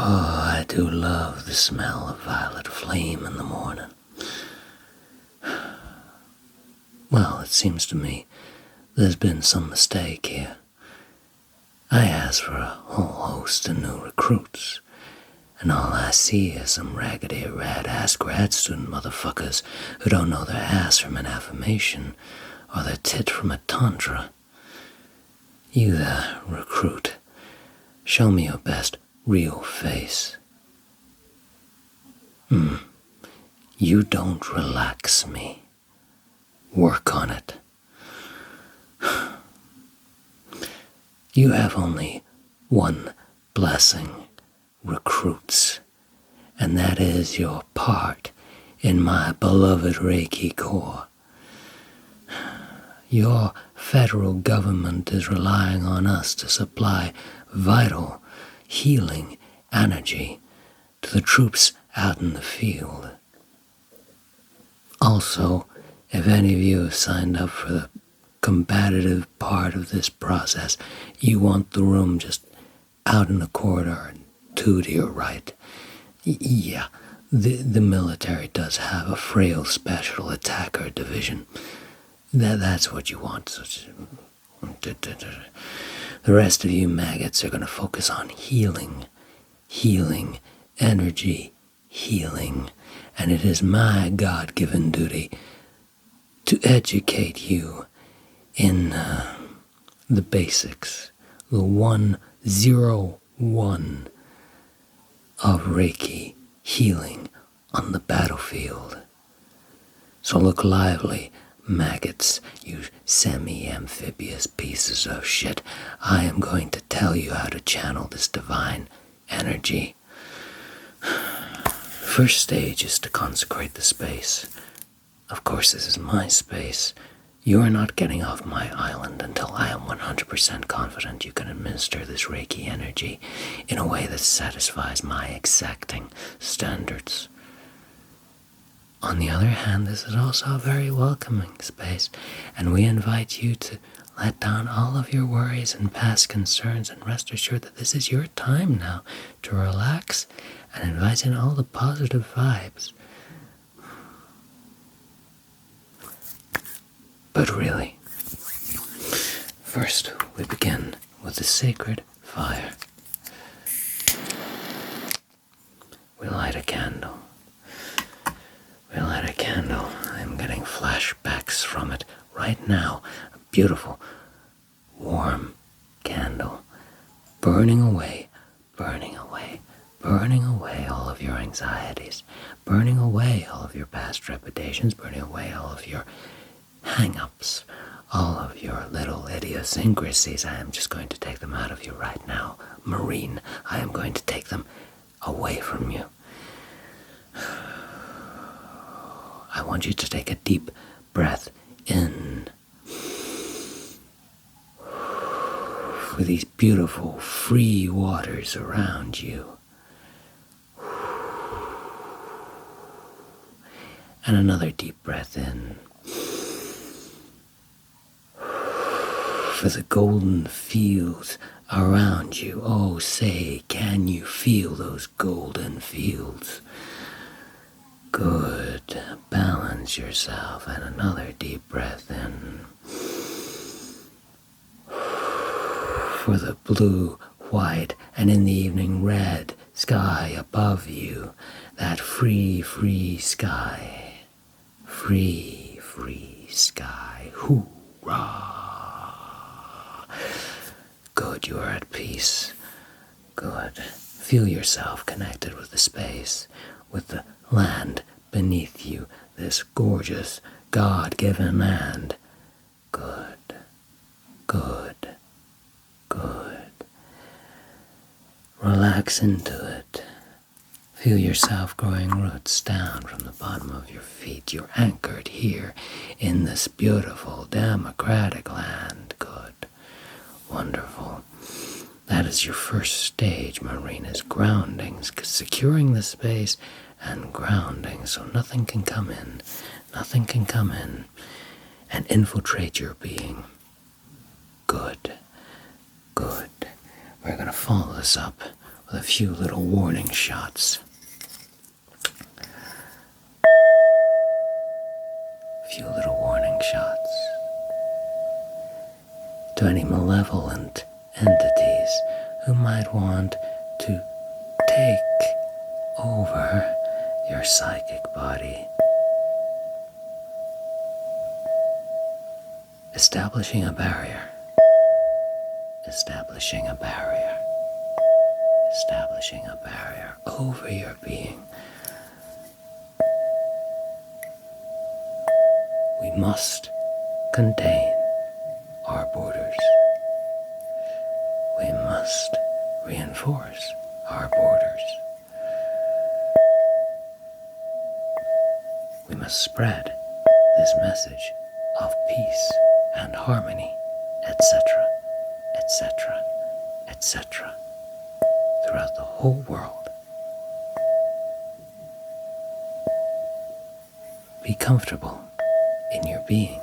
Oh, I do love the smell of violet flame in the morning. Well, it seems to me there's been some mistake here. I asked for a whole host of new recruits, and all I see is some raggedy, rad-ass grad student motherfuckers who don't know their ass from an affirmation or their tit from a tantra. You there, recruit. Show me your best real face. You don't relax me. Work on it. You have only one blessing, recruits, and that is your part in my beloved Reiki Corps. Your federal government is relying on us to supply vital, healing energy to the troops out in the field. Also, if any of you have signed up for the combative part of this process, you want the room just out in the corridor and two to your right. Yeah, the military does have a frail special attacker division. That's what you want. The rest of you maggots are going to focus on healing, energy, healing. And it is my God-given duty to educate you in the basics, the 101 of Reiki healing on the battlefield. So look lively, maggots, you semi-amphibious pieces of shit. I am going to tell you how to channel this divine energy. First stage is to consecrate the space. Of course, this is my space. You are not getting off my island until I am 100% confident you can administer this Reiki energy in a way that satisfies my exacting standards. On the other hand, this is also a very welcoming space, and we invite you to let down all of your worries and past concerns and rest assured that this is your time now to relax and invite in all the positive vibes. But really, first we begin with the sacred fire. We light a candle. I'm getting flashbacks from it right now. A beautiful, warm candle. Burning away all of your anxieties. Burning away all of your past trepidations. Burning away all of your hang-ups, all of your little idiosyncrasies. I am just going to take them out of you right now, Marine. I am going to take them away from you. I want you to take a deep breath in for these beautiful, free waters around you. And another deep breath in for the golden fields around you. Oh, say, can you feel those golden fields? Good. Balance yourself. And another deep breath in for the blue, white, and in the evening red sky above you. That free, free sky. Free, free sky. Hoorah! Good, you are at peace. Good. Feel yourself connected with the space, with the land beneath you, this gorgeous, God-given land. Good. Good. Good. Relax into it. Feel yourself growing roots down from the bottom of your feet. You're anchored here in this beautiful, democratic land. Good. Wonderful. That is your first stage, Marine, is grounding, securing the space and grounding so nothing can come in and infiltrate your being. Good. Good. We're going to follow this up with a few little warning shots. A few little warning shots to any malevolent entities who might want to take over your psychic body. Establishing a barrier. Establishing a barrier. Establishing a barrier over your being. We must contain our borders. We must reinforce our borders. We must spread this message of peace and harmony, etc., etc., etc., throughout the whole world. Be comfortable in your being.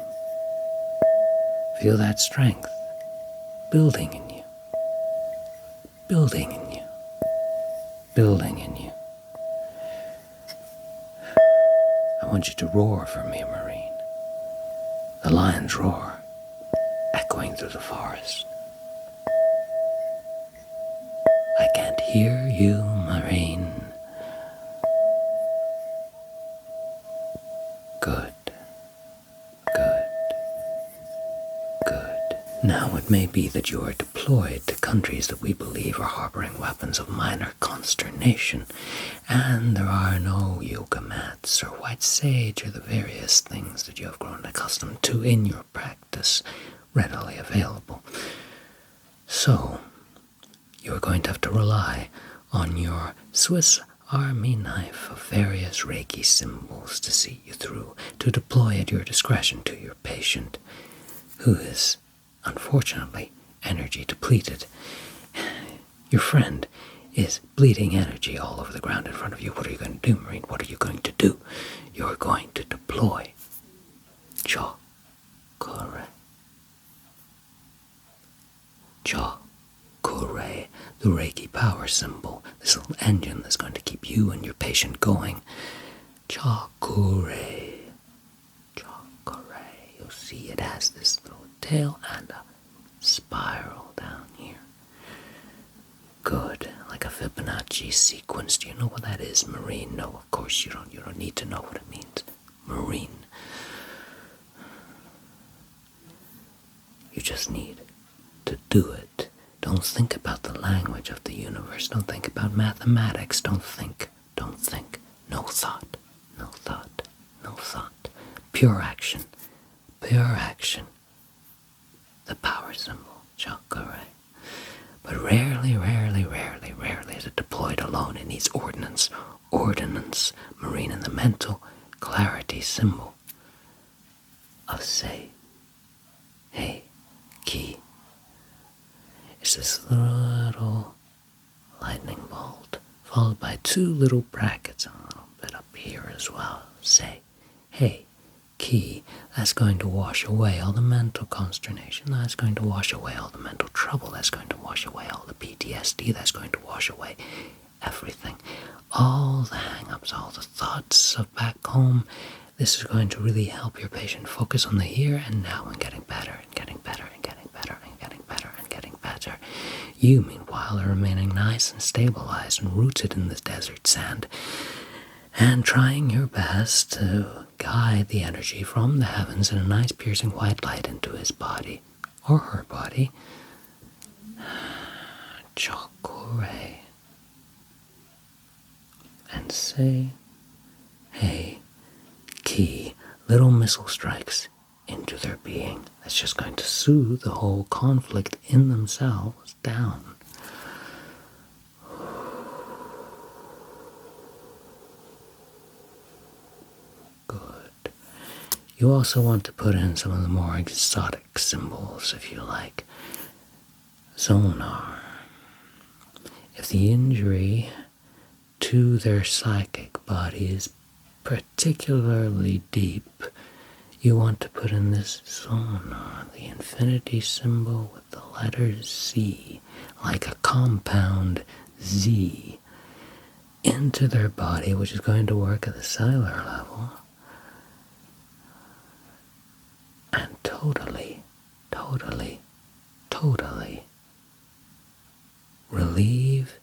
Feel that strength building in you, building in you, building in you. I want you to roar for me, Marine. The lion's roar, echoing through the forest. I can't hear you, Marine. Good. Good. Good. Now it may be that you are deployed to countries that we believe are harboring weapons of minor consternation, and there are no yoga mats or white sage or the various things that you have grown accustomed to in your practice readily available. So, you are going to have to rely on your Swiss Army knife of various Reiki symbols to see you through, to deploy at your discretion to your patient, who is, unfortunately, energy depleted. Your friend is bleeding energy all over the ground in front of you. What are you going to do, Marine? What are you going to do? You're going to deploy Chakra. Chakra, the Reiki power symbol, this little engine that's going to keep you and your patient going. Chakra. Chakra. You'll see it has this little tail and a spiral down here. Good. Like a Fibonacci sequence. Do you know what that is, Marine? No, of course you don't. You don't need to know what it means. Marine. You just need to do it. Don't think about the language of the universe. Don't think about mathematics. Don't think. No thought. No thought. No thought. Pure action. Pure action. The power symbol, Chakra. But rarely is it deployed alone. It needs ordnance. Ordnance, Marine, in the mental clarity symbol of say, hey, key. It's this little lightning bolt, followed by two little brackets and a little bit up here as well. Say, hey, key. That's going to wash away all the mental consternation. That's going to wash away all the mental trouble. That's going to wash away all the PTSD. That's going to wash away everything. All the hang-ups, all the thoughts of back home. This is going to really help your patient focus on the here and now and getting better and getting better and getting better and getting better and getting better. You, meanwhile, are remaining nice and stabilized and rooted in the desert sand and trying your best to guide the energy from the heavens in a nice piercing white light into his body or her body. Chakra. And say, hey, key, little missile strikes into their being. That's just going to soothe the whole conflict in themselves down. Good. You also want to put in some of the more exotic symbols, if you like. Sonar. If the injury to their psychic body is particularly deep, you want to put in this sonar, the infinity symbol with the letters C, like a compound Z into their body, which is going to work at the cellular level, and totally relieve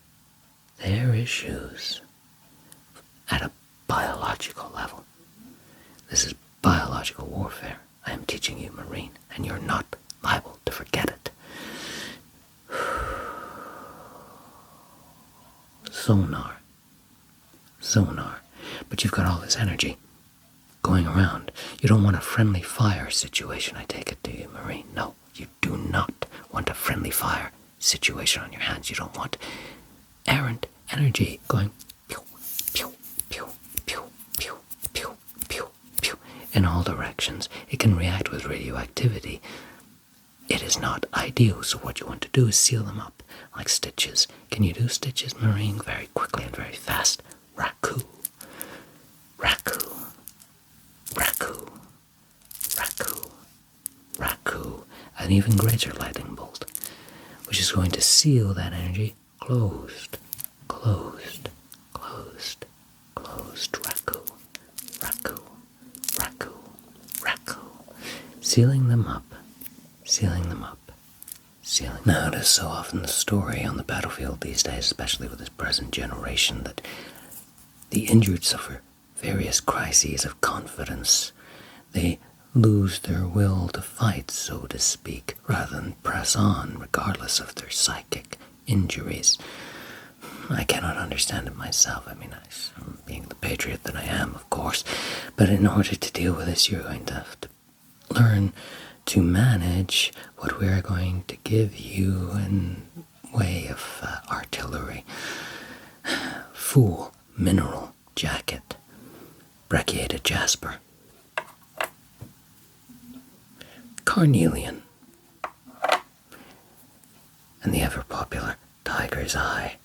their issues at a biological level. This is biological warfare. I am teaching you, Marine, and you're not liable to forget it. Sonar. But you've got all this energy going around. You don't want a friendly fire situation, I take it, do you, Marine? No, you do not want a friendly fire situation on your hands. You don't want errant energy going pew, pew, pew, pew, pew, pew, pew, pew, in all directions. It can react with radioactivity. It is not ideal, so what you want to do is seal them up like stitches. Can you do stitches, Marine? Very quickly and very fast. Raku. Raku. Raku. Raku. Raku. An even greater lightning bolt, which is going to seal that energy closed. Closed. Closed. Closed. Raku. Raku. Raku. Raku. Sealing them up. Sealing them up. Sealing. Now, it is so often the story on the battlefield these days, especially with this present generation, that the injured suffer various crises of confidence. They lose their will to fight, so to speak, rather than press on, regardless of their psychic injuries. I cannot understand it myself. I mean, being the patriot that I am, of course, but in order to deal with this, you're going to have to learn to manage what we are going to give you in way of artillery. Full mineral jacket, brachiated jasper, carnelian, and the ever-popular tiger's eye.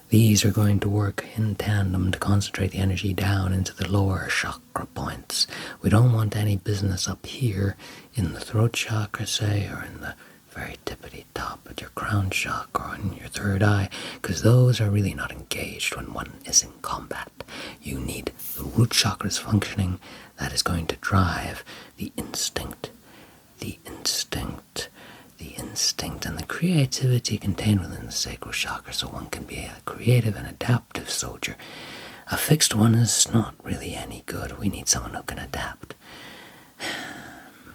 These are going to work in tandem to concentrate the energy down into the lower chakra points. We don't want any business up here in the throat chakra, say, or in the very tippity top of your crown chakra or in your third eye, because those are really not engaged when one is in combat. You need the root chakras functioning. That is going to drive the instinct, and the creativity contained within the sacral chakra, so one can be a creative and adaptive soldier. A fixed one is not really any good. We need someone who can adapt.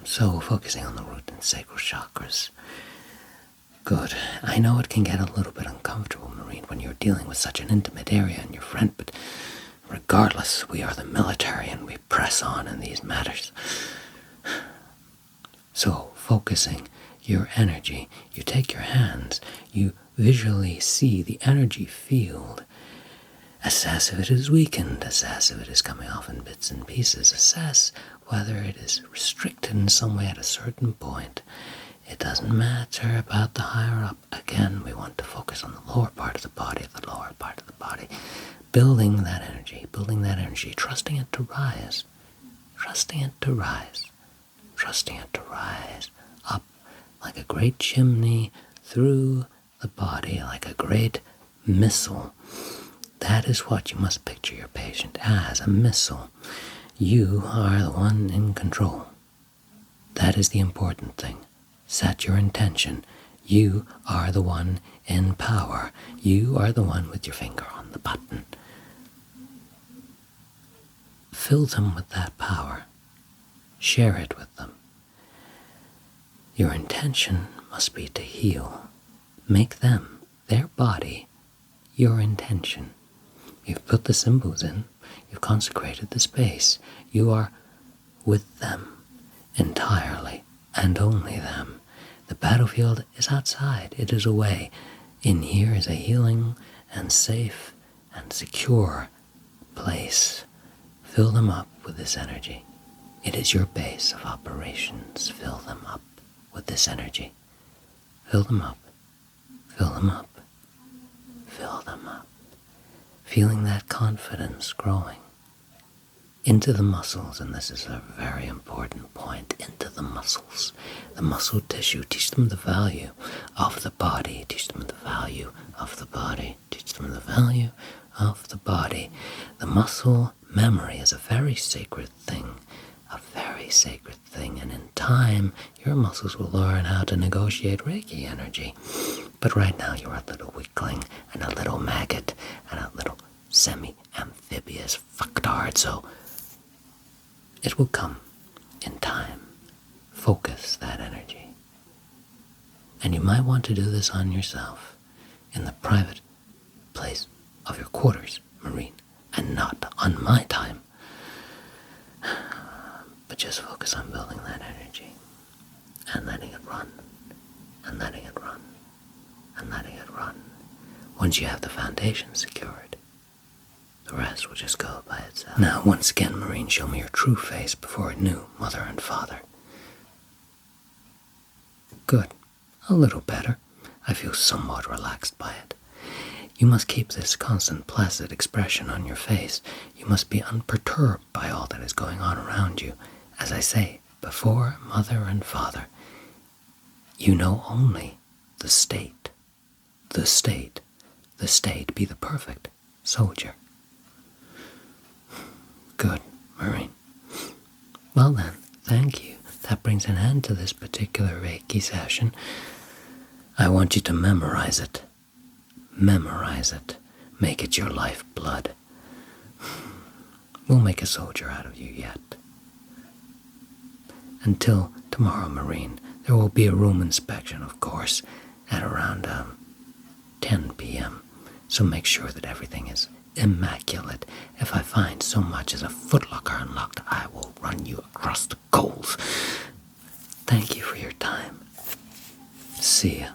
So, focusing on the root and sacral chakras. Good. I know it can get a little bit uncomfortable, Marine, when you're dealing with such an intimate area in your friend, but regardless, we are the military and we press on in these matters. So, focusing your energy, you take your hands, you visually see the energy field, assess if it is weakened, assess if it is coming off in bits and pieces, assess whether it is restricted in some way at a certain point. It doesn't matter about the higher up. Again, we want to focus on the lower part of the body, building that energy, trusting it to rise, up like a great chimney through the body, like a great missile. That is what you must picture your patient as, a missile. You are the one in control. That is the important thing. Set your intention. You are the one in power. You are the one with your finger on the button. Fill them with that power. Share it with them. Your intention must be to heal. Make them, their body, your intention. You've put the symbols in. You've consecrated the space. You are with them entirely and only them. The battlefield is outside. It is away. In here is a healing and safe and secure place. Fill them up with this energy. It is your base of operations. Fill them up with this energy. Fill them up. Fill them up. Fill them up. Feeling that confidence growing. into the muscles, and this is a very important point, into the muscles, the muscle tissue. Teach them the value of the body. Teach them the value of the body. Teach them the value of the body. The muscle memory is a very sacred thing, and in time, your muscles will learn how to negotiate Reiki energy. But right now, you're a little weakling, and a little maggot, and a little semi-amphibious fucktard, so it will come in time. Focus that energy. And you might want to do this on yourself, in the private place of your quarters, Marine, and not on my time. But just focus on building that energy, and letting it run, and letting it run, and letting it run. Once you have the foundation secured, the rest will just go by itself. Now, once again, Marine, show me your true face before a new mother and father. Good. A little better. I feel somewhat relaxed by it. You must keep this constant placid expression on your face. You must be unperturbed by all that is going on around you. As I say, before mother and father, you know only the state. The state. The state. Be the perfect soldier. Good, Marine. Well then, thank you. That brings an end to this particular Reiki session. I want you to memorize it. Memorize it. Make it your lifeblood. We'll make a soldier out of you yet. Until tomorrow, Marine, there will be a room inspection, of course, at around 10 p.m. So make sure that everything is immaculate. If I find so much as a footlocker unlocked, I will run you across the coals. Thank you for your time. See ya.